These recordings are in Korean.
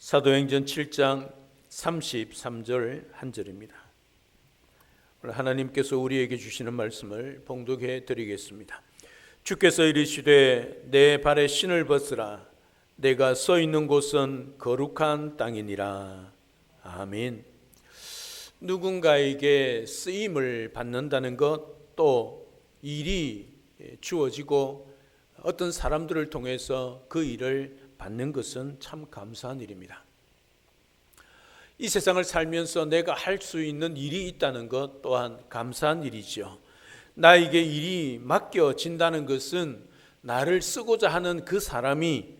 사도행전 7장 33절 한 절입니다. 오늘 하나님께서 우리에게 주시는 말씀을 봉독해 드리겠습니다. 주께서 이르시되 내 발에 신을 벗으라. 내가 서 있는 곳은 거룩한 땅이니라. 아멘. 누군가에게 쓰임을 받는다는 것, 또 일이 주어지고 어떤 사람들을 통해서 그 일을 받는 것은 참 감사한 일입니다. 이 세상을 살면서 내가 할 수 있는 일이 있다는 것 또한 감사한 일이죠. 나에게 일이 맡겨진다는 것은 나를 쓰고자 하는 그 사람이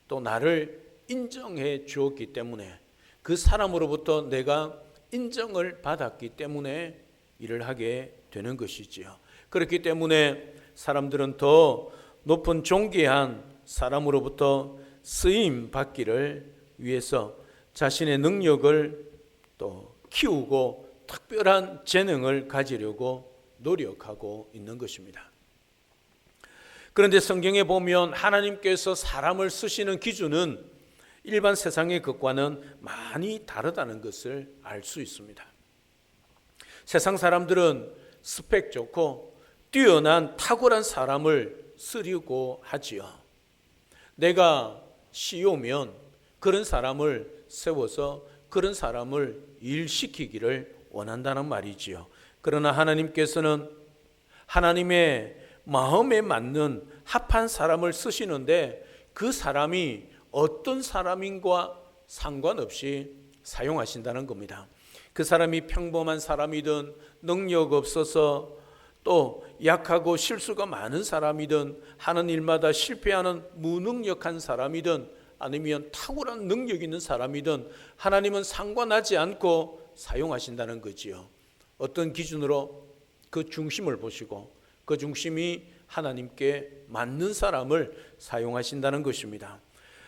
또 나를 인정해 주었기 때문에, 그 사람으로부터 내가 인정을 받았기 때문에 일을 하게 되는 것이지요. 그렇기 때문에 사람들은 더 높은 존귀한 사람으로부터 쓰임 받기를 위해서 자신의 능력을 또 키우고 특별한 재능을 가지려고 노력하고 있는 것입니다. 그런데 성경에 보면 하나님께서 사람을 쓰시는 기준은 일반 세상의 것과는 많이 다르다는 것을 알 수 있습니다. 세상 사람들은 스펙 좋고 뛰어난 탁월한 사람을 쓰려고 하지요. 내가 CEO면 그런 사람을 세워서 그런 사람을 일시키기를 원한다는 말이지요. 그러나 하나님께서는 하나님의 마음에 맞는 합한 사람을 쓰시는데, 그 사람이 어떤 사람인과 상관없이 사용하신다는 겁니다. 그 사람이 평범한 사람이든 능력 없어서 또 약하고 실수가 많은 사람이든 하는 일마다 실패하는 무능력한 사람이든 아니면 탁월한 능력 있는 사람이든 하나님은 상관하지 않고 사용하신다는 거지요. 어떤 기준으로? 그 중심을 보시고 그 중심이 하나님께 맞는 사람을 사용하신다는 것입니다.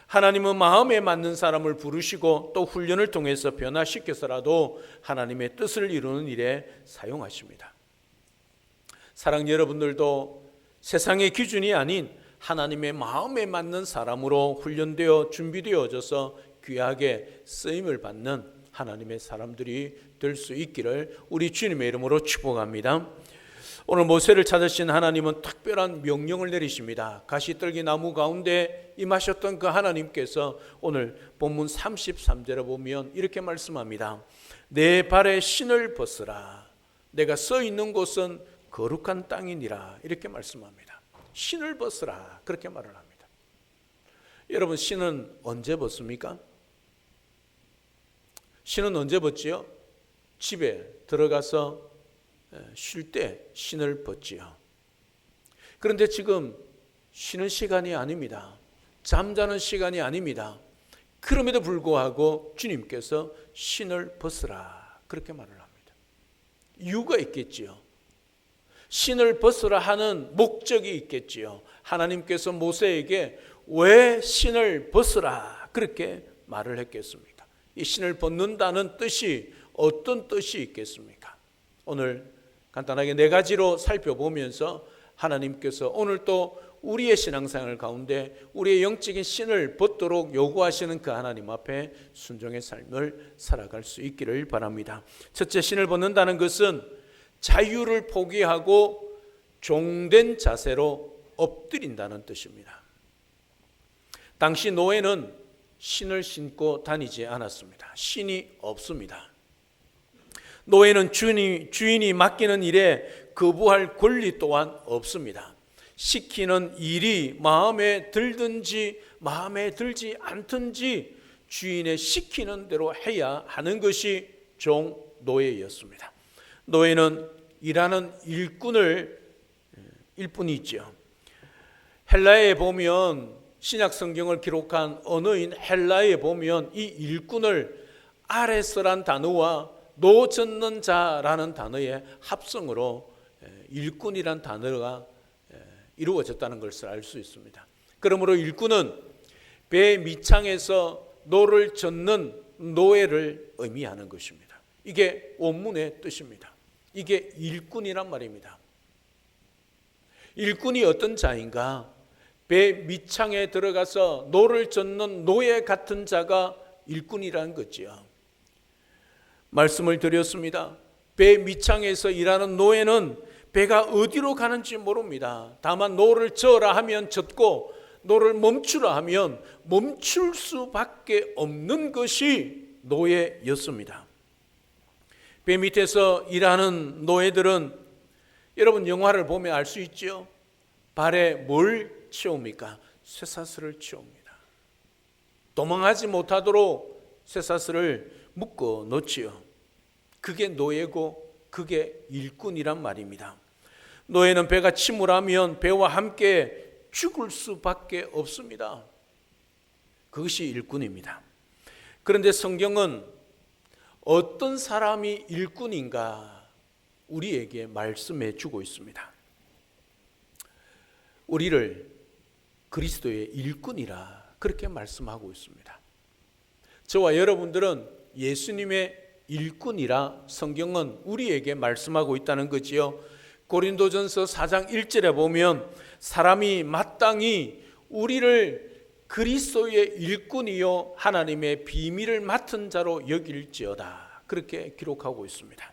하나님은 마음에 맞는 사람을 부르시고 또 훈련을 통해서 변화시켜서라도 하나님의 뜻을 이루는 일에 사용하십니다. 사랑하는 여러분들도 세상의 기준이 아닌 하나님의 마음에 맞는 사람으로 훈련되어 준비되어져서 귀하게 쓰임을 받는 하나님의 사람들이 될 수 있기를 우리 주님의 이름으로 축복합니다. 오늘 모세를 찾으신 하나님은 특별한 명령을 내리십니다. 가시떨기 나무 가운데 임하셨던 그 하나님께서 오늘 본문 33절에 보면 이렇게 말씀합니다. 내 발에 신을 벗으라. 내가 서 있는 곳은 거룩한 땅이니라. 이렇게 말씀합니다. 신을 벗으라. 그렇게 말을 합니다. 여러분, 신은 언제 벗습니까? 신은 언제 벗지요? 집에 들어가서 쉴 때 신을 벗지요. 그런데 지금 쉬는 시간이 아닙니다. 잠자는 시간이 아닙니다. 그럼에도 불구하고 주님께서 신을 벗으라. 그렇게 말을 합니다. 이유가 있겠지요. 신을 벗으라 하는 목적이 있겠지요. 하나님께서 모세에게 왜 신을 벗으라 그렇게 말을 했겠습니까? 이 신을 벗는다는 뜻이 어떤 뜻이 있겠습니까? 오늘 간단하게 네 가지로 살펴보면서 하나님께서 오늘 또 우리의 신앙생활 가운데 우리의 영적인 신을 벗도록 요구하시는 그 하나님 앞에 순종의 삶을 살아갈 수 있기를 바랍니다. 첫째, 신을 벗는다는 것은 자유를 포기하고 종된 자세로 엎드린다는 뜻입니다. 당시 노예는 신을 신고 다니지 않았습니다. 신이 없습니다. 노예는 주인이 맡기는 일에 거부할 권리 또한 없습니다. 시키는 일이 마음에 들든지 마음에 들지 않든지 주인의 시키는 대로 해야 하는 것이 종 노예였습니다. 노예는 일하는 일꾼을 일뿐이죠. 헬라에 보면, 신약 성경을 기록한 언어인 헬라에 보면 이 일꾼을 아레스란 단어와 노 젓는 자라는 단어의 합성으로 일꾼이란 단어가 이루어졌다는 것을 알 수 있습니다. 그러므로 일꾼은 배 밑창에서 노를 젓는 노예를 의미하는 것입니다. 이게 원문의 뜻입니다. 이게 일꾼이란 말입니다. 일꾼이 어떤 자인가? 배 밑창에 들어가서 노를 젓는 노예 같은 자가 일꾼이라는 거지요. 말씀을 드렸습니다. 배 밑창에서 일하는 노예는 배가 어디로 가는지 모릅니다. 다만 노를 저으라 하면 젓고 노를 멈추라 하면 멈출 수밖에 없는 것이 노예였습니다. 배 밑에서 일하는 노예들은 여러분 영화를 보면 알 수 있죠. 발에 뭘 채웁니까? 쇠사슬을 채웁니다. 도망하지 못하도록 쇠사슬을 묶어 놓지요. 그게 노예고 그게 일꾼이란 말입니다. 노예는 배가 침몰하면 배와 함께 죽을 수밖에 없습니다. 그것이 일꾼입니다. 그런데 성경은 어떤 사람이 일꾼인가 우리에게 말씀해 주고 있습니다. 우리를 그리스도의 일꾼이라 그렇게 말씀하고 있습니다. 저와 여러분들은 예수님의 일꾼이라 성경은 우리에게 말씀하고 있다는 거지요. 고린도전서 4장 1절에 보면 사람이 마땅히 우리를 그리스도의 일꾼이요 하나님의 비밀을 맡은 자로 여길지어다 그렇게 기록하고 있습니다.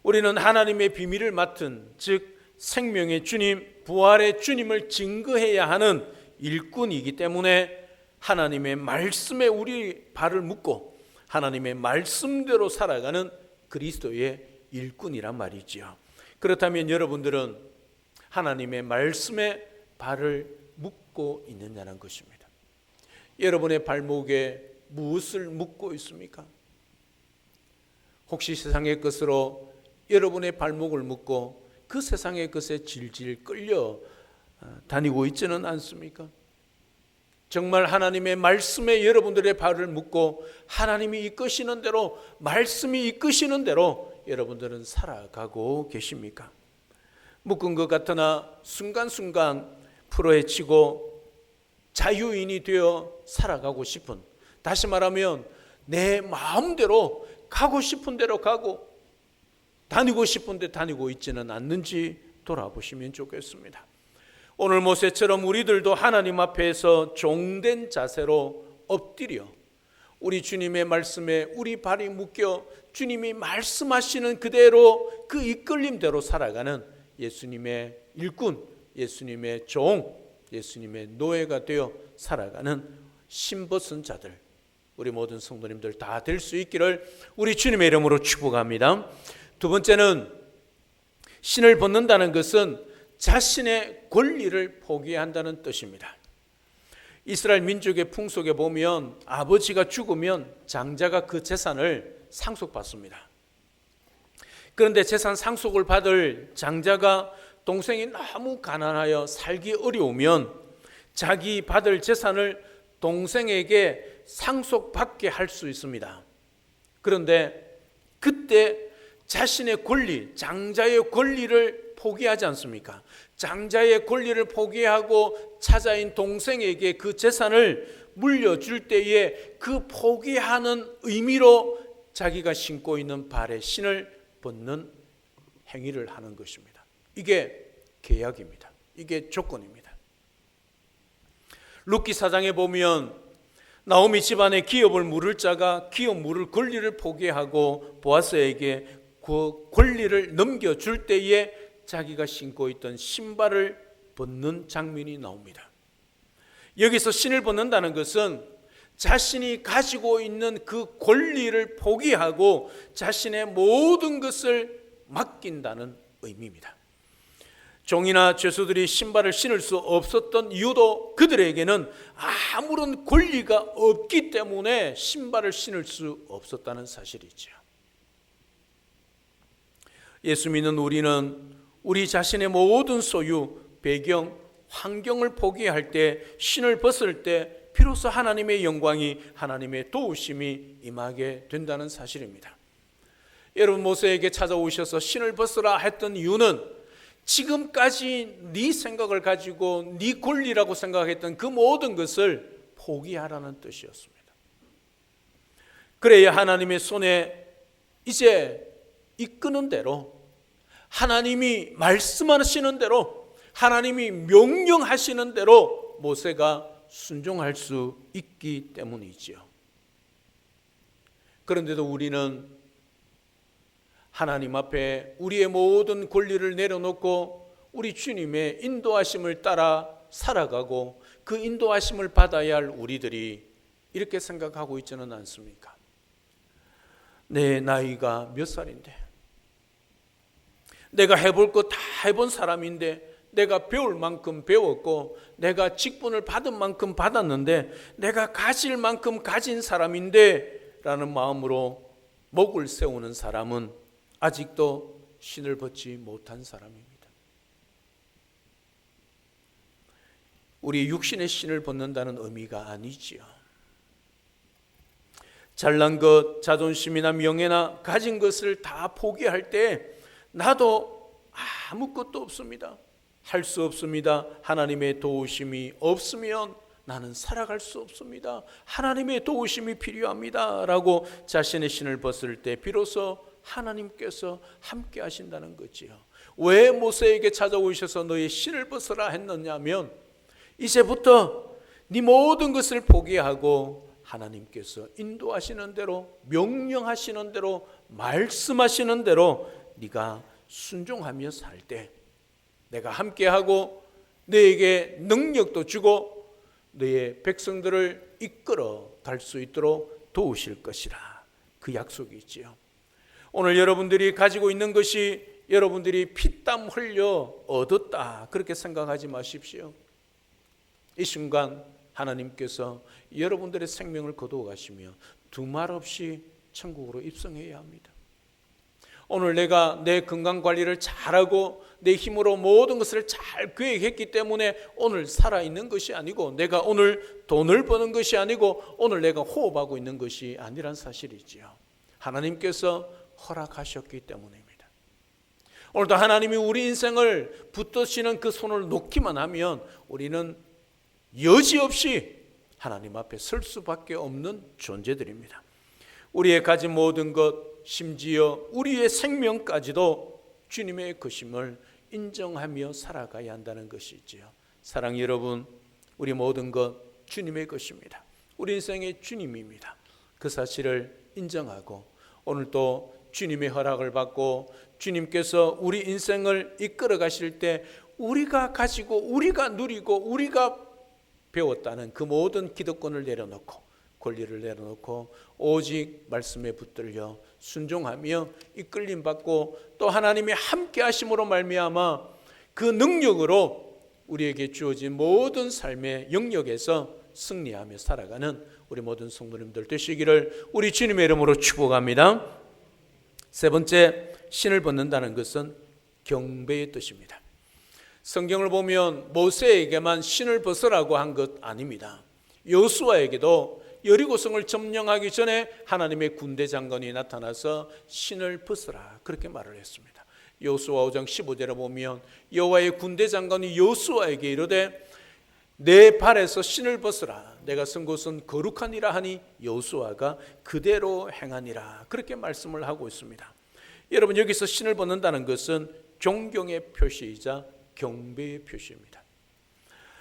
우리는 하나님의 비밀을 맡은 즉 생명의 주님, 부활의 주님을 증거해야 하는 일꾼이기 때문에 하나님의 말씀에 우리 발을 묶고 하나님의 말씀대로 살아가는 그리스도의 일꾼이란 말이지요. 그렇다면 여러분들은 하나님의 말씀에 발을 묶고 있느냐는 것입니다. 여러분의 발목에 무엇을 묶고 있습니까? 혹시 세상의 것으로 여러분의 발목을 묶고 그 세상의 것에 질질 끌려 다니고 있지는 않습니까? 정말 하나님의 말씀에 여러분들의 발을 묶고 하나님이 이끄시는 대로 말씀이 이끄시는 대로 여러분들은 살아가고 계십니까? 묶은 것 같으나 순간순간 풀어헤치고 자유인이 되어 살아가고 싶은, 다시 말하면 내 마음대로 가고 싶은 대로 가고 다니고 싶은 데 다니고 있지는 않는지 돌아보시면 좋겠습니다. 오늘 모세처럼 우리들도 하나님 앞에서 종된 자세로 엎드려 우리 주님의 말씀에 우리 발이 묶여 주님이 말씀하시는 그대로 그 이끌림대로 살아가는 예수님의 일꾼, 예수님의 종, 예수님의 노예가 되어 살아가는 신벗은 자들, 우리 모든 성도님들 다 될 수 있기를 우리 주님의 이름으로 축복합니다. 두 번째는 신을 벗는다는 것은 자신의 권리를 포기한다는 뜻입니다. 이스라엘 민족의 풍속에 보면 아버지가 죽으면 장자가 그 재산을 상속받습니다. 그런데 재산 상속을 받을 장자가 동생이 너무 가난하여 살기 어려우면 자기 받을 재산을 동생에게 상속받게 할 수 있습니다. 그런데 그때 자신의 권리, 장자의 권리를 포기하지 않습니까? 장자의 권리를 포기하고 차자인 동생에게 그 재산을 물려줄 때에 그 포기하는 의미로 자기가 신고 있는 발에 신을 벗는 행위를 하는 것입니다. 이게 계약입니다. 이게 조건입니다. 룻기 4장에 보면 나오미 집안의 기업을 물을 자가 기업 물을 권리를 포기하고 보아스에게 그 권리를 넘겨줄 때에 자기가 신고 있던 신발을 벗는 장면이 나옵니다. 여기서 신을 벗는다는 것은 자신이 가지고 있는 그 권리를 포기하고 자신의 모든 것을 맡긴다는 의미입니다. 종이나 죄수들이 신발을 신을 수 없었던 이유도 그들에게는 아무런 권리가 없기 때문에 신발을 신을 수 없었다는 사실이죠. 예수 믿는 우리는 우리 자신의 모든 소유, 배경, 환경을 포기할 때, 신을 벗을 때 비로소 하나님의 영광이, 하나님의 도우심이 임하게 된다는 사실입니다. 여러분, 모세에게 찾아오셔서 신을 벗으라 했던 이유는 지금까지 네 생각을 가지고 네 권리라고 생각했던 그 모든 것을 포기하라는 뜻이었습니다. 그래야 하나님의 손에 이제 이끄는 대로, 하나님이 말씀하시는 대로, 하나님이 명령하시는 대로 모세가 순종할 수 있기 때문이지요. 그런데도 우리는 하나님 앞에 우리의 모든 권리를 내려놓고 우리 주님의 인도하심을 따라 살아가고 그 인도하심을 받아야 할 우리들이 이렇게 생각하고 있지는 않습니까? 내 나이가 몇 살인데, 내가 해볼 거 다 해본 사람인데, 내가 배울 만큼 배웠고 내가 직분을 받은 만큼 받았는데, 내가 가질 만큼 가진 사람인데 라는 마음으로 목을 세우는 사람은 아직도 신을 벗지 못한 사람입니다. 우리 육신의 신을 벗는다는 의미가 아니지요. 잘난 것, 자존심이나 명예나 가진 것을 다 포기할 때 나도 아무것도 없습니다. 할 수 없습니다. 하나님의 도우심이 없으면 나는 살아갈 수 없습니다. 하나님의 도우심이 필요합니다 라고 자신의 신을 벗을 때 비로소 하나님께서 함께 하신다는 거지요. 왜 모세에게 찾아오셔서 너의 신을 벗으라 했느냐면, 이제부터 네 모든 것을 포기하고 하나님께서 인도하시는 대로, 명령하시는 대로, 말씀하시는 대로 네가 순종하며 살 때 내가 함께하고 너에게 능력도 주고 너의 백성들을 이끌어 갈 수 있도록 도우실 것이라, 그 약속이 있지요. 오늘 여러분들이 가지고 있는 것이 여러분들이 피땀 흘려 얻었다 그렇게 생각하지 마십시오. 이 순간 하나님께서 여러분들의 생명을 거두어 가시며 두말 없이 천국으로 입성해야 합니다. 오늘 내가 내 건강관리를 잘하고 내 힘으로 모든 것을 잘 계획했기 때문에 오늘 살아있는 것이 아니고, 내가 오늘 돈을 버는 것이 아니고, 오늘 내가 호흡하고 있는 것이 아니란 사실이지요. 하나님께서 허락하셨기 때문입니다. 오늘도 하나님이 우리 인생을 붙드시는 그 손을 놓기만 하면 우리는 여지없이 하나님 앞에 설 수밖에 없는 존재들입니다. 우리의 가진 모든 것, 심지어 우리의 생명까지도 주님의 것임을 인정하며 살아가야 한다는 것이지요. 사랑 여러분, 우리 모든 것 주님의 것입니다. 우리 인생의 주님입니다. 그 사실을 인정하고 오늘도 주님의 허락을 받고 주님께서 우리 인생을 이끌어 가실 때 우리가 가지고 우리가 누리고 우리가 배웠다는 그 모든 기득권을 내려놓고 권리를 내려놓고 오직 말씀에 붙들려 순종하며 이끌림 받고 또 하나님이 함께 하심으로 말미암아 그 능력으로 우리에게 주어진 모든 삶의 영역에서 승리하며 살아가는 우리 모든 성도님들 되시기를 우리 주님의 이름으로 축복합니다. 세 번째, 신을 벗는다는 것은 경배의 뜻입니다. 성경을 보면 모세에게만 신을 벗으라고 한 것 아닙니다. 여호수아에게도 여리고성을 점령하기 전에 하나님의 군대 장관이 나타나서 신을 벗으라 그렇게 말을 했습니다. 여호수아 5장 15절에 보면 여호와의 군대 장관이 여호수아에게 이르되 내 발에서 신을 벗으라, 내가 쓴 곳은 거룩하니라 하니 여호수아가 그대로 행하니라 그렇게 말씀을 하고 있습니다. 여러분, 여기서 신을 벗는다는 것은 존경의 표시이자 경배의 표시입니다.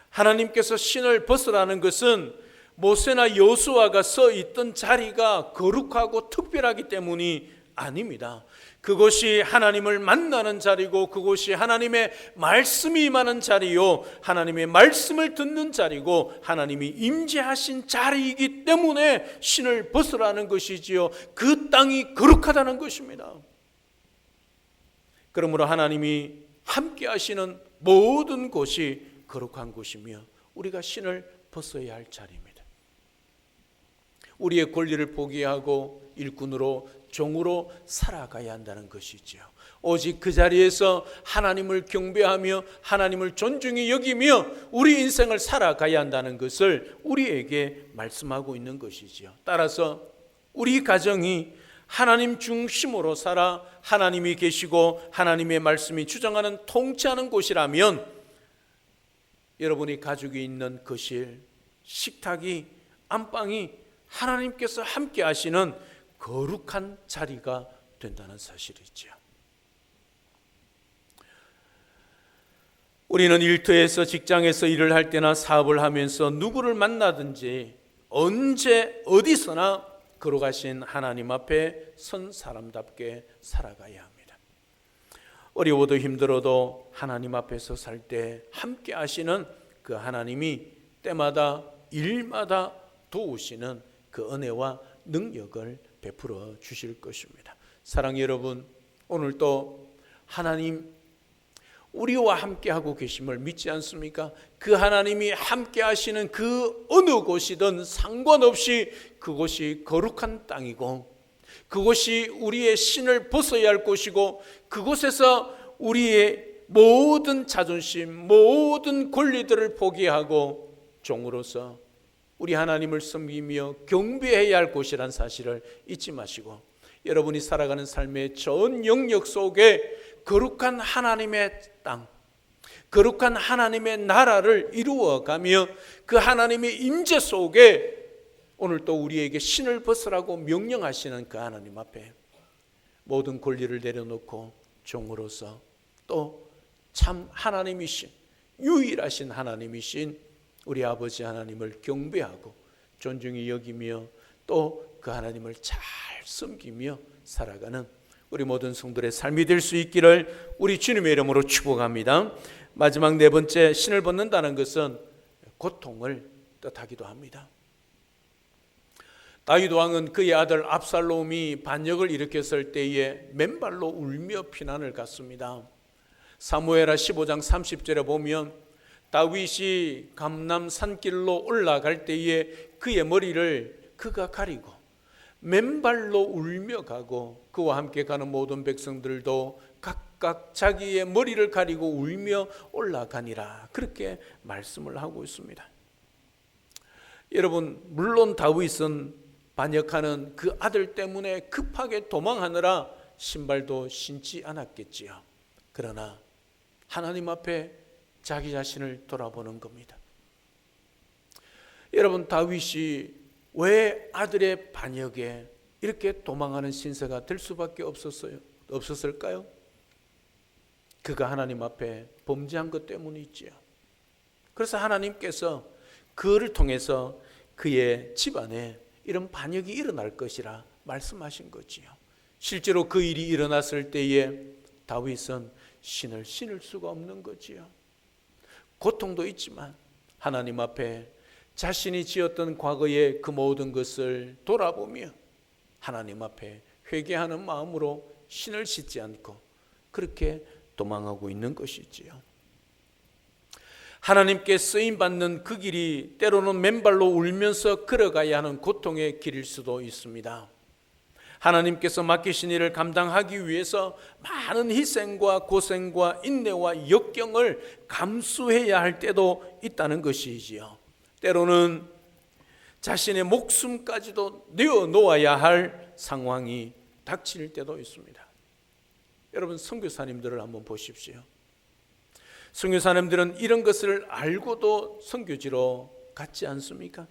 하나님께서 신을 벗으라는 것은 모세나 여호수아가 서 있던 자리가 거룩하고 특별하기 때문이 아닙니다. 그곳이 하나님을 만나는 자리고 그곳이 하나님의 말씀이 임하는 자리요, 하나님의 말씀을 듣는 자리고 하나님이 임재하신 자리이기 때문에 신을 벗으라는 것이지요. 그 땅이 거룩하다는 것입니다. 그러므로 하나님이 함께 하시는 모든 곳이 거룩한 곳이며 우리가 신을 벗어야 할 자리입니다. 우리의 권리를 포기하고 일꾼으로 종으로 살아가야 한다는 것이지요. 오직 그 자리에서 하나님을 경배하며 하나님을 존중히 여기며 우리 인생을 살아가야 한다는 것을 우리에게 말씀하고 있는 것이지요. 따라서 우리 가정이 하나님 중심으로 살아 하나님이 계시고 하나님의 말씀이 주장하는 통치하는 곳이라면 여러분이 가지고 있는 거실, 식탁이, 안방이 하나님께서 함께 하시는 거룩한 자리가 된다는 사실이죠. 우리는 일터에서 직장에서 일을 할 때나 사업을 하면서 누구를 만나든지 언제 어디서나 거룩하신 하나님 앞에 선 사람답게 살아가야 합니다. 어려워도 힘들어도 하나님 앞에서 살 때 함께 하시는 그 하나님이 때마다 일마다 도우시는 그 은혜와 능력을 베풀어 주실 것입니다. 사랑하는 여러분, 오늘 또 하나님 우리와 함께하고 계심을 믿지 않습니까? 그 하나님이 함께 하시는 그 어느 곳이든 상관없이 그곳이 거룩한 땅이고, 그곳이 우리의 신을 벗어야 할 곳이고, 그곳에서 우리의 모든 자존심, 모든 권리들을 포기하고 종으로서 우리 하나님을 섬기며 경배해야 할 곳이란 사실을 잊지 마시고, 여러분이 살아가는 삶의 전 영역 속에 거룩한 하나님의 땅, 거룩한 하나님의 나라를 이루어가며 그 하나님의 임재 속에 오늘 또 우리에게 신을 벗으라고 명령하시는 그 하나님 앞에 모든 권리를 내려놓고 종으로서 또 참 하나님이신, 유일하신 하나님이신 우리 아버지 하나님을 경배하고 존중히 여기며 또 그 하나님을 잘 섬기며 살아가는 우리 모든 성도들의 삶이 될 수 있기를 우리 주님의 이름으로 축복합니다. 마지막 네 번째, 신을 벗는다는 것은 고통을 뜻하기도 합니다. 다윗 왕은 그의 아들 압살롬이 반역을 일으켰을 때에 맨발로 울며 피난을 갔습니다. 사무엘하 15장 30절에 보면 다윗이 감람 산길로 올라갈 때에 그의 머리를 그가 가리고 맨발로 울며 가고, 그와 함께 가는 모든 백성들도 각각 자기의 머리를 가리고 울며 올라가니라, 그렇게 말씀을 하고 있습니다. 여러분, 물론 다윗은 반역하는 그 아들 때문에 급하게 도망하느라 신발도 신지 않았겠지요. 그러나 하나님 앞에 자기 자신을 돌아보는 겁니다. 여러분, 다윗이 왜 아들의 반역에 이렇게 도망하는 신세가 될 수밖에 없었을까요? 그가 하나님 앞에 범죄한 것 때문이지요. 그래서 하나님께서 그를 통해서 그의 집안에 이런 반역이 일어날 것이라 말씀하신 거지요. 실제로 그 일이 일어났을 때에 다윗은 신을 신을 수가 없는 거지요. 고통도 있지만 하나님 앞에 자신이 지었던 과거의 그 모든 것을 돌아보며 하나님 앞에 회개하는 마음으로 신을 씻지 않고 그렇게 도망하고 있는 것이지요. 하나님께 쓰임받는 그 길이 때로는 맨발로 울면서 걸어가야 하는 고통의 길일 수도 있습니다. 하나님께서 맡기신 일을 감당하기 위해서 많은 희생과 고생과 인내와 역경을 감수해야 할 때도 있다는 것이지요. 때로는 자신의 목숨까지도 내어놓아야 할 상황이 닥칠 때도 있습니다. 여러분, 선교사님들을 한번 보십시오. 선교사님들은 이런 것을 알고도 선교지로 갔지 않습니까?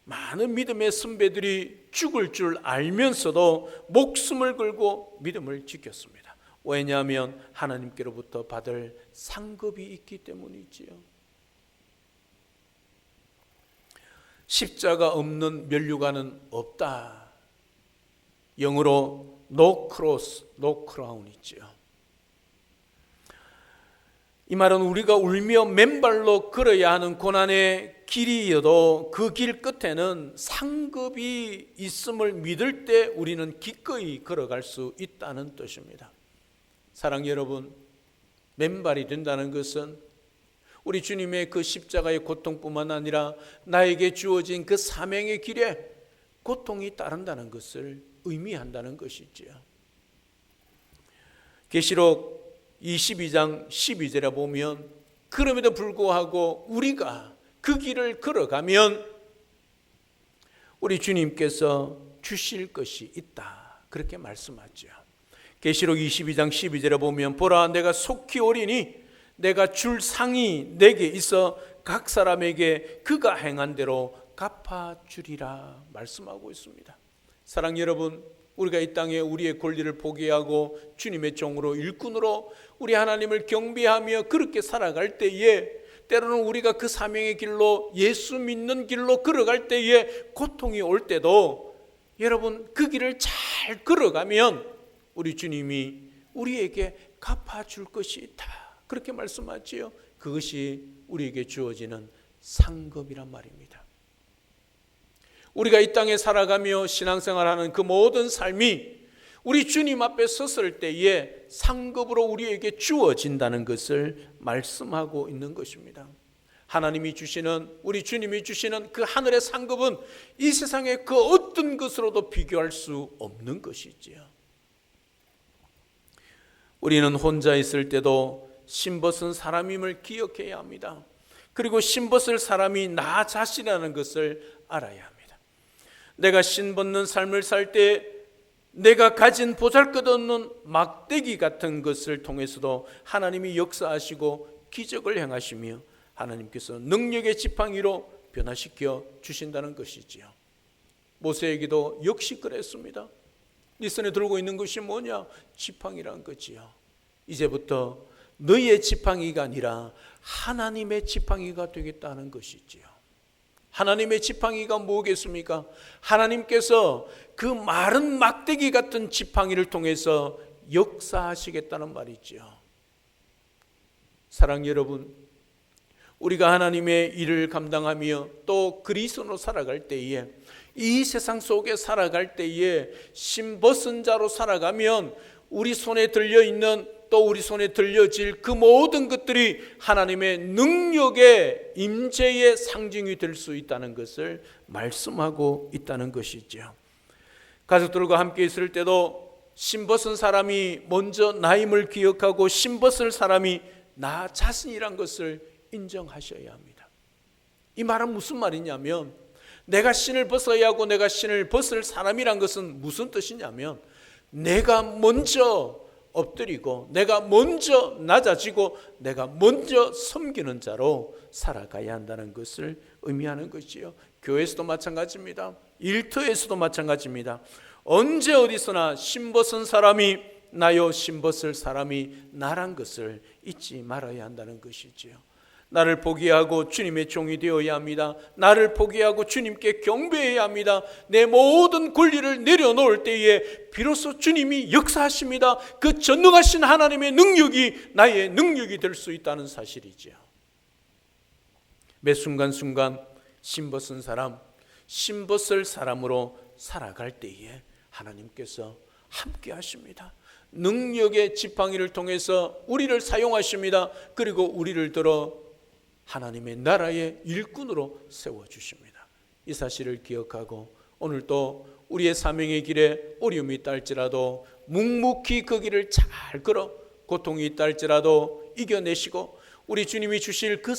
많은 믿음의 선배들이 죽을 줄 알면서도 목숨을 걸고 믿음을 지켰습니다. 왜냐하면 하나님께로부터 받을 상급이 있기 때문이지요. 십자가 없는 면류관은 없다. 영어로 no cross, no crown 있지요. 이 말은 우리가 울며 맨발로 걸어야 하는 고난의 길이어도 그 길 끝에는 상급이 있음을 믿을 때 우리는 기꺼이 걸어갈 수 있다는 뜻입니다. 사랑 여러분, 맨발이 된다는 것은 우리 주님의 그 십자가의 고통뿐만 아니라 나에게 주어진 그 사명의 길에 고통이 따른다는 것을 의미한다는 것이지요. 계시록 22장 12절에 보면 그럼에도 불구하고 우리가 그 길을 걸어가면 우리 주님께서 주실 것이 있다, 그렇게 말씀하죠. 계시록 22장 12절에 보면 보라, 내가 속히 오리니 내가 줄 상이 내게 있어 각 사람에게 그가 행한 대로 갚아주리라 말씀하고 있습니다. 사랑 여러분, 우리가 이 땅에 우리의 권리를 포기하고 주님의 종으로 일꾼으로 우리 하나님을 경배하며 그렇게 살아갈 때에 때로는 우리가 그 사명의 길로, 예수 믿는 길로 걸어갈 때에 고통이 올 때도 여러분 그 길을 잘 걸어가면 우리 주님이 우리에게 갚아줄 것이 있다, 그렇게 말씀하지요. 그것이 우리에게 주어지는 상급이란 말입니다. 우리가 이 땅에 살아가며 신앙생활하는 그 모든 삶이 우리 주님 앞에 섰을 때에 상급으로 우리에게 주어진다는 것을 말씀하고 있는 것입니다. 하나님이 주시는, 우리 주님이 주시는 그 하늘의 상급은 이 세상의 그 어떤 것으로도 비교할 수 없는 것이지요. 우리는 혼자 있을 때도 신벗은 사람임을 기억해야 합니다. 그리고 신벗을 사람이 나 자신이라는 것을 알아야 합니다. 내가 신벗는 삶을 살 때 내가 가진 보잘것없는 막대기 같은 것을 통해서도 하나님이 역사하시고 기적을 행하시며 하나님께서 능력의 지팡이로 변화시켜 주신다는 것이지요. 모세에게도 역시 그랬습니다. 네 손에 들고 있는 것이 뭐냐? 지팡이란 거지요. 이제부터 너희의 지팡이가 아니라 하나님의 지팡이가 되겠다는 것이지요. 하나님의 지팡이가 뭐겠습니까? 하나님께서 그 마른 막대기 같은 지팡이를 통해서 역사하시겠다는 말이지요. 사랑 여러분, 우리가 하나님의 일을 감당하며 또 그리스도로 살아갈 때에, 이 세상 속에 살아갈 때에 신벗은 자로 살아가면 우리 손에 들려있는, 또 우리 손에 들려질 그 모든 것들이 하나님의 능력의 임재의 상징이 될 수 있다는 것을 말씀하고 있다는 것이죠. 가족들과 함께 있을 때도 신벗은 사람이 먼저 나임을 기억하고 신벗을 사람이 나 자신이란 것을 인정하셔야 합니다. 이 말은 무슨 말이냐면, 내가 신을 벗어야 하고 내가 신을 벗을 사람이란 것은 무슨 뜻이냐면, 내가 먼저 엎드리고 내가 먼저 낮아지고 내가 먼저 섬기는 자로 살아가야 한다는 것을 의미하는 것이요. 교회에서도 마찬가지입니다. 일터에서도 마찬가지입니다. 언제 어디서나 신벗은 사람이 나요, 신벗을 사람이 나란 것을 잊지 말아야 한다는 것이지요. 나를 포기하고 주님의 종이 되어야 합니다. 나를 포기하고 주님께 경배해야 합니다. 내 모든 권리를 내려놓을 때에 비로소 주님이 역사하십니다. 그 전능하신 하나님의 능력이 나의 능력이 될 수 있다는 사실이죠. 매 순간순간 신벗은 사람, 신벗을 사람으로 살아갈 때에 하나님께서 함께 하십니다. 능력의 지팡이를 통해서 우리를 사용하십니다. 그리고 우리를 들어 하나님의 나라의 일꾼으로 세워주십니다. 이 사실을 기억하고 오늘 또 우리의 사명의 길에 어려움이 있다 할지라도 묵묵히 그 길을 잘 걸어 고통이 있다 할지라도 이겨내시고 우리 주님이 주실 그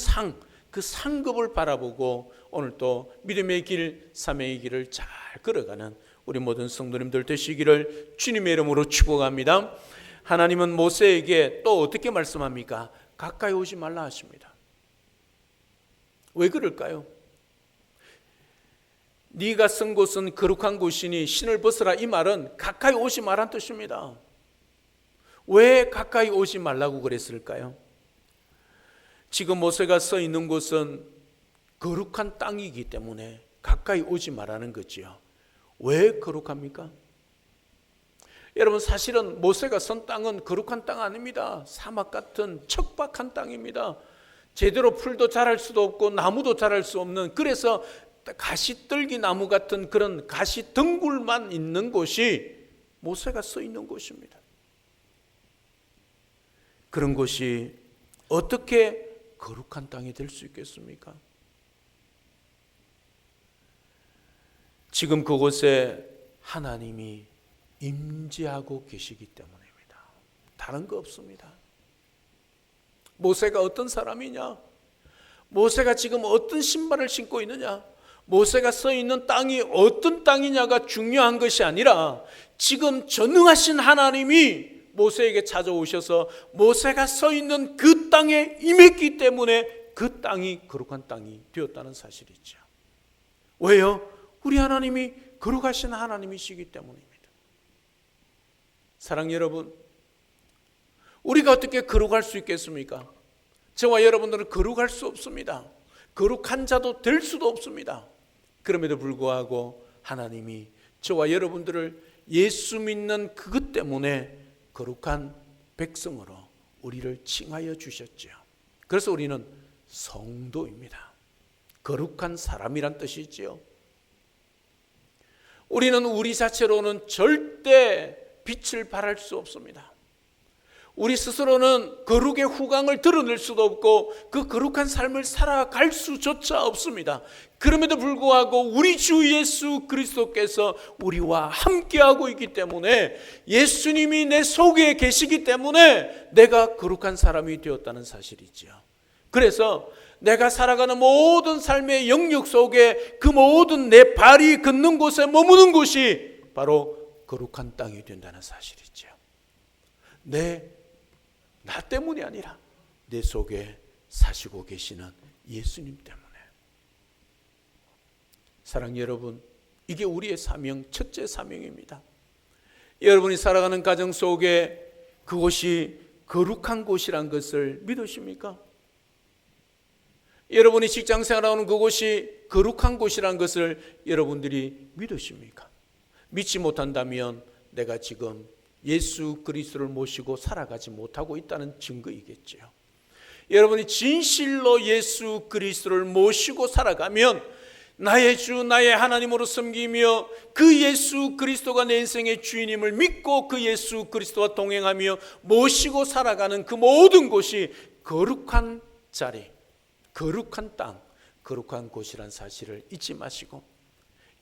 상급을 바라보고 오늘 또 믿음의 길, 사명의 길을 잘 걸어가는 우리 모든 성도님들 되시기를 주님의 이름으로 축복합니다. 하나님은 모세에게 또 어떻게 말씀합니까? 가까이 오지 말라 하십니다. 왜 그럴까요? 네가 쓴 곳은 거룩한 곳이니 신을 벗으라, 이 말은 가까이 오지 말란 뜻입니다. 왜 가까이 오지 말라고 그랬을까요? 지금 모세가 서 있는 곳은 거룩한 땅이기 때문에 가까이 오지 말라는 거지요. 왜 거룩합니까? 여러분, 사실은 모세가 선 땅은 거룩한 땅 아닙니다. 사막 같은 척박한 땅입니다. 제대로 풀도 자랄 수도 없고 나무도 자랄 수 없는, 그래서 가시떨기 나무 같은 그런 가시덩굴만 있는 곳이 모세가 서 있는 곳입니다. 그런 곳이 어떻게 거룩한 땅이 될 수 있겠습니까? 지금 그곳에 하나님이 임재하고 계시기 때문입니다. 다른 거 없습니다. 모세가 어떤 사람이냐? 모세가 지금 어떤 신발을 신고 있느냐? 모세가 서 있는 땅이 어떤 땅이냐가 중요한 것이 아니라 지금 전능하신 하나님이 모세에게 찾아오셔서 모세가 서 있는 그 땅에 임했기 때문에 그 땅이 거룩한 땅이 되었다는 사실이죠. 왜요? 우리 하나님이 거룩하신 하나님이시기 때문입니다. 사랑 여러분, 우리가 어떻게 거룩할 수 있겠습니까? 저와 여러분들은 거룩할 수 없습니다. 거룩한 자도 될 수도 없습니다. 그럼에도 불구하고 하나님이 저와 여러분들을 예수 믿는 그것 때문에 거룩한 백성으로 우리를 칭하여 주셨죠. 그래서 우리는 성도입니다. 거룩한 사람이란 뜻이지요. 우리는 우리 자체로는 절대 빛을 발할 수 없습니다. 우리 스스로는 거룩의 후광을 드러낼 수도 없고 그 거룩한 삶을 살아갈 수조차 없습니다. 그럼에도 불구하고 우리 주 예수 그리스도께서 우리와 함께하고 있기 때문에, 예수님이 내 속에 계시기 때문에 내가 거룩한 사람이 되었다는 사실이죠. 그래서 내가 살아가는 모든 삶의 영역 속에 그 모든 내 발이 걷는 곳에 머무는 곳이 바로 거룩한 땅이 된다는 사실이죠. 나 때문이 아니라 내 속에 사시고 계시는 예수님 때문에. 사랑하는 여러분, 이게 우리의 사명, 첫째 사명입니다. 여러분이 살아가는 가정 속에 그곳이 거룩한 곳이란 것을 믿으십니까? 여러분이 직장 생활하는 그곳이 거룩한 곳이란 것을 여러분들이 믿으십니까? 믿지 못한다면 내가 지금 예수 그리스도를 모시고 살아가지 못하고 있다는 증거이겠죠. 여러분이 진실로 예수 그리스도를 모시고 살아가면 나의 주 나의 하나님으로 섬기며 그 예수 그리스도가 내 인생의 주인임을 믿고 그 예수 그리스도와 동행하며 모시고 살아가는 그 모든 곳이 거룩한 자리, 거룩한 땅, 거룩한 곳이란 사실을 잊지 마시고,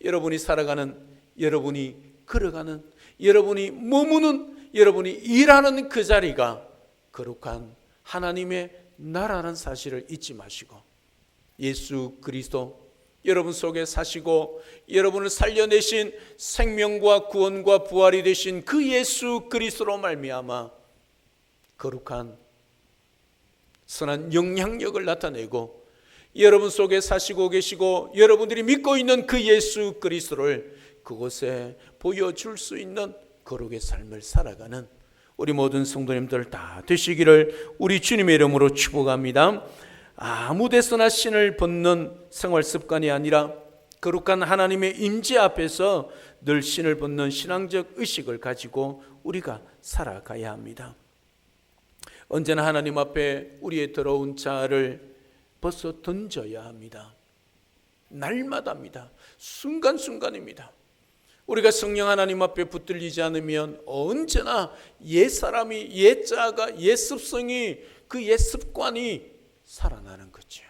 여러분이 살아가는, 여러분이 걸어가는, 여러분이 머무는, 여러분이 일하는 그 자리가 거룩한 하나님의 나라라는 사실을 잊지 마시고, 예수 그리스도 여러분 속에 사시고 여러분을 살려내신 생명과 구원과 부활이 되신 그 예수 그리스도로 말미암아 거룩한 선한 영향력을 나타내고, 여러분 속에 사시고 계시고 여러분들이 믿고 있는 그 예수 그리스도를 그곳에 보여줄 수 있는 거룩의 삶을 살아가는 우리 모든 성도님들 다 되시기를 우리 주님의 이름으로 축복합니다. 아무 데서나 신을 벗는 생활 습관이 아니라 거룩한 하나님의 임재 앞에서 늘 신을 벗는 신앙적 의식을 가지고 우리가 살아가야 합니다. 언제나 하나님 앞에 우리의 더러운 자아를 벗어 던져야 합니다. 날마다입니다. 순간순간입니다. 우리가 성령 하나님 앞에 붙들리지 않으면 언제나 옛사람이, 옛자아가, 옛습성이, 그 옛습관이 살아나는 거죠.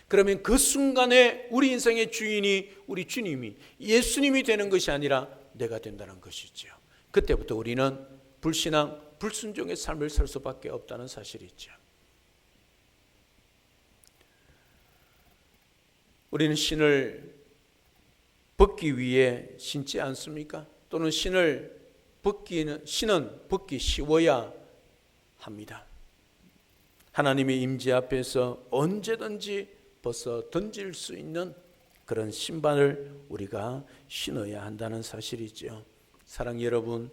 그러면 그 순간에 우리 인생의 주인이 우리 주님이, 예수님이 되는 것이 아니라 내가 된다는 것이죠. 그때부터 우리는 불신앙, 불순종의 삶을 살 수밖에 없다는 사실이죠. 우리는 신을 벗기 위해 신지 않습니까? 또는 신은 벗기 쉬워야 합니다. 하나님의 임재 앞에서 언제든지 벗어 던질 수 있는 그런 신발을 우리가 신어야 한다는 사실이죠. 사랑 여러분,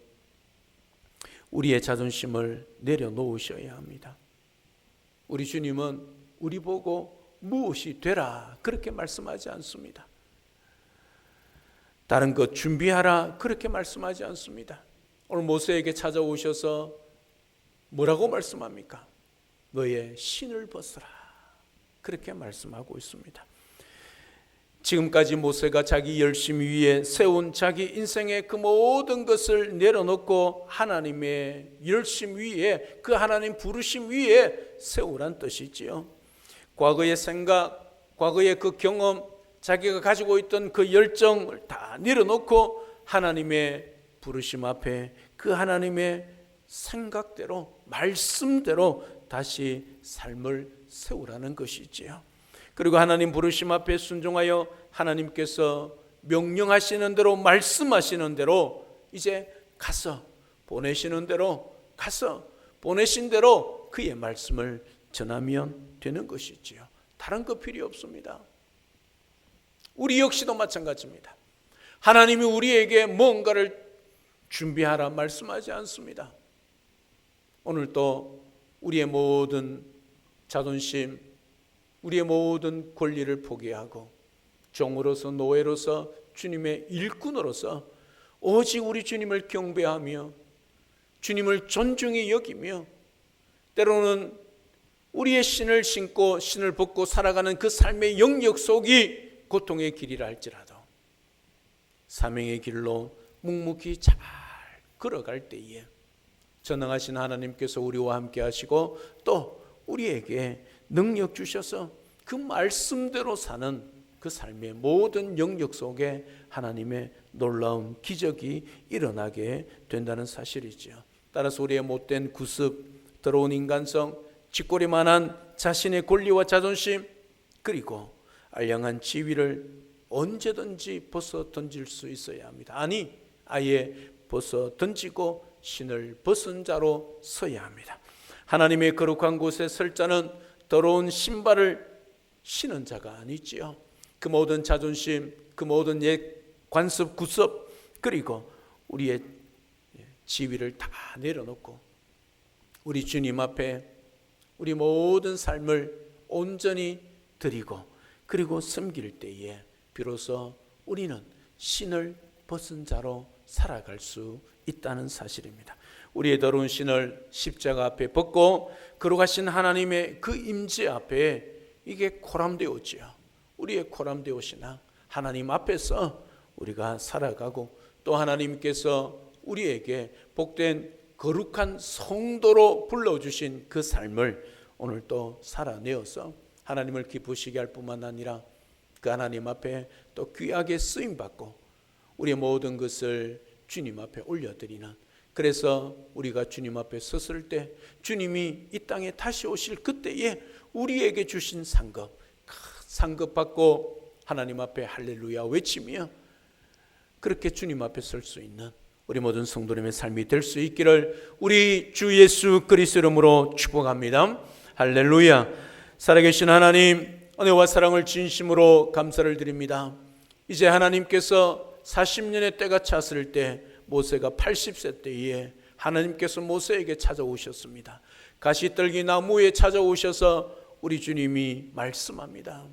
우리의 자존심을 내려놓으셔야 합니다. 우리 주님은 우리 보고 무엇이 되라 그렇게 말씀하지 않습니다. 다른 것 준비하라 그렇게 말씀하지 않습니다. 오늘 모세에게 찾아오셔서 뭐라고 말씀합니까? 너의 신을 벗어라 그렇게 말씀하고 있습니다. 지금까지 모세가 자기 열심 위에 세운 자기 인생의 그 모든 것을 내려놓고 하나님의 열심 위에, 그 하나님 부르심 위에 세우란 뜻이지요. 과거의 생각, 과거의 그 경험, 자기가 가지고 있던 그 열정을 다 내려놓고 하나님의 부르심 앞에 그 하나님의 생각대로, 말씀대로 다시 삶을 세우라는 것이지요. 그리고 하나님 부르심 앞에 순종하여 하나님께서 명령하시는 대로, 말씀하시는 대로 이제 가서 보내시는 대로, 가서 보내신 대로 그의 말씀을 전하면 되는 것이지요. 다른 거 필요 없습니다. 우리 역시도 마찬가지입니다. 하나님이 우리에게 뭔가를 준비하라 말씀하지 않습니다. 오늘도 우리의 모든 자존심, 우리의 모든 권리를 포기하고 종으로서, 노예로서 주님의 일꾼으로서 오직 우리 주님을 경배하며 주님을 존중히 여기며 때로는 우리의 신을 신고 신을 벗고 살아가는 그 삶의 영역 속이 고통의 길이라 할지라도 사명의 길로 묵묵히 잘 걸어갈 때에 전능하신 하나님께서 우리와 함께 하시고 또 우리에게 능력 주셔서 그 말씀대로 사는 그 삶의 모든 영역 속에 하나님의 놀라운 기적이 일어나게 된다는 사실이죠. 따라서 우리의 못된 구습, 더러운 인간성, 짓거리만한 자신의 권리와 자존심, 그리고 알량한 지위를 언제든지 벗어 던질 수 있어야 합니다. 아니, 아예 벗어 던지고 신을 벗은 자로 서야 합니다. 하나님의 거룩한 곳에 설 자는 더러운 신발을 신은 자가 아니지요. 그 모든 자존심, 그 모든 옛 관습, 구습, 그리고 우리의 지위를 다 내려놓고 우리 주님 앞에 우리 모든 삶을 온전히 드리고 그리고 섬길 때에 비로소 우리는 신을 벗은 자로 살아갈 수 있다는 사실입니다. 우리의 더러운 신을 십자가 앞에 벗고 거룩하신 하나님의 그 임재 앞에 이게 코람되었지요. 우리의 코람되오시나 하나님 앞에서 우리가 살아가고 또 하나님께서 우리에게 복된 거룩한 성도로 불러주신 그 삶을 오늘 또 살아내어서 하나님을 기쁘시게 할 뿐만 아니라 그 하나님 앞에 또 귀하게 쓰임받고 우리의 모든 것을 주님 앞에 올려드리는, 그래서 우리가 주님 앞에 섰을 때 주님이 이 땅에 다시 오실 그때에 우리에게 주신 상급, 상급 받고 하나님 앞에 할렐루야 외치며 그렇게 주님 앞에 설 수 있는 우리 모든 성도님의 삶이 될 수 있기를 우리 주 예수 그리스도 이름으로 축복합니다. 할렐루야. 살아계신 하나님, 은혜와 사랑을 진심으로 감사를 드립니다. 이제 하나님께서 40년의 때가 찼을 때 모세가 80세 때에 하나님께서 모세에게 찾아오셨습니다. 가시떨기 나무에 찾아오셔서 우리 주님이 말씀합니다.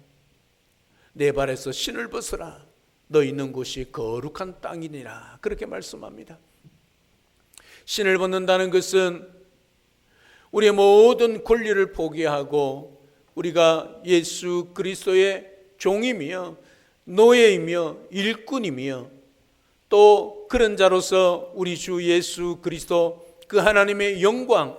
내 발에서 신을 벗어라. 너 있는 곳이 거룩한 땅이니라. 그렇게 말씀합니다. 신을 벗는다는 것은 우리의 모든 권리를 포기하고 우리가 예수 그리스도의 종이며 노예이며 일꾼이며 또 그런 자로서 우리 주 예수 그리스도 그 하나님의 영광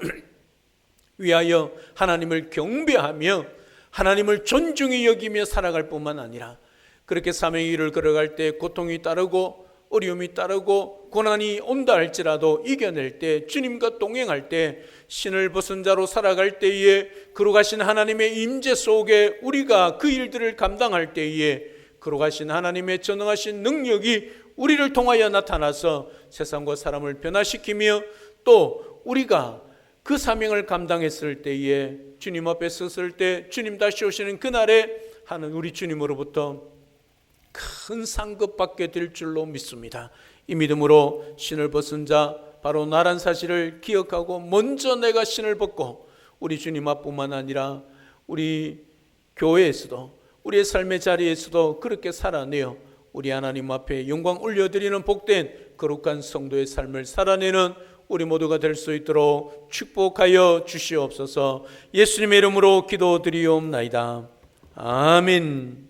위하여 하나님을 경배하며 하나님을 존중히 여기며 살아갈 뿐만 아니라 그렇게 사명의 길을 걸어갈 때 고통이 따르고 어려움이 따르고 고난이 온다 할지라도 이겨낼 때 주님과 동행할 때 신을 벗은 자로 살아갈 때에 거룩하신 하나님의 임재 속에 우리가 그 일들을 감당할 때에 거룩하신 하나님의 전능하신 능력이 우리를 통하여 나타나서 세상과 사람을 변화시키며 또 우리가 그 사명을 감당했을 때에 주님 앞에 섰을 때 주님 다시 오시는 그날에 하는 우리 주님으로부터 큰 상급 받게 될 줄로 믿습니다. 이 믿음으로 신을 벗은 자 바로 나란 사실을 기억하고 먼저 내가 신을 벗고 우리 주님 앞뿐만 아니라 우리 교회에서도 우리의 삶의 자리에서도 그렇게 살아내어 우리 하나님 앞에 영광 올려드리는 복된 거룩한 성도의 삶을 살아내는 우리 모두가 될 수 있도록 축복하여 주시옵소서. 예수님의 이름으로 기도드리옵나이다. 아멘.